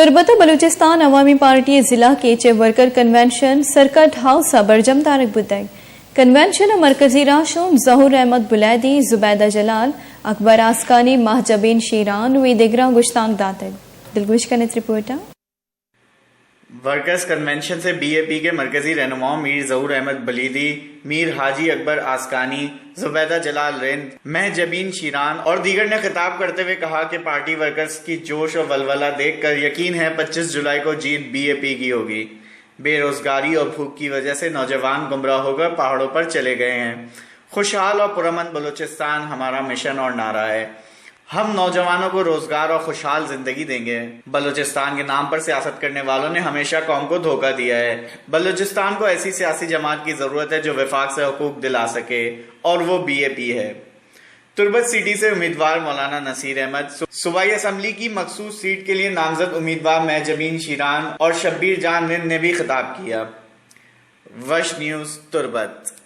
तुर्बत बलूचिस्तान अवामी party जिला के worker convention circuit house बरजम तारक बुद्दग कन्वेंशन मरकजी राशुम जहूर अहमद बुलैदी जुबैदा जलाल अकबर आसकानी महजबीन शीरान व दिगरा गुश्तांग दातग दिलगुश का नेत्र रिपोर्ट। वर्कर्स कन्वेंशन से बीएपी के मरकजी रहनुमाओं मीर जहूर अहमद बलीदी, मीर हाजी अकबर आसकानी, जुबैदा जलाल रिंद, महजबीन शीरान और दीगर ने खिताब करते हुए कहा कि पार्टी वर्कर्स की जोश और वलवला देखकर यकीन है 25 जुलाई को जीत बीएपी की होगी। बेरोजगारी और भूख की वजह से नौजवान गुमराह होकर पहाड़ों पर चले गए हैं। खुशहाल और पुरअमन बलूचिस्तान हमारा मिशन और नारा है। हम नौजवानों को रोजगार और खुशहाल जिंदगी देंगे। बलूचिस्तान के नाम पर सियासत करने वालों ने हमेशा कौम को धोखा दिया है। बलूचिस्तान को ऐसी सियासी जमात की जरूरत है जो वफाक से हुकूक दिला सके और वो बीएपी है। तुर्बत सिटी से उम्मीदवार मौलाना नसीर अहमद, सूबाई असम्बली की मखसूस सीट के लिए नामजद उम्मीदवार महजबीन शीरान और शब्बीर जान रिंद ने भी खिताब किया। वश न्यूज तुर्बत।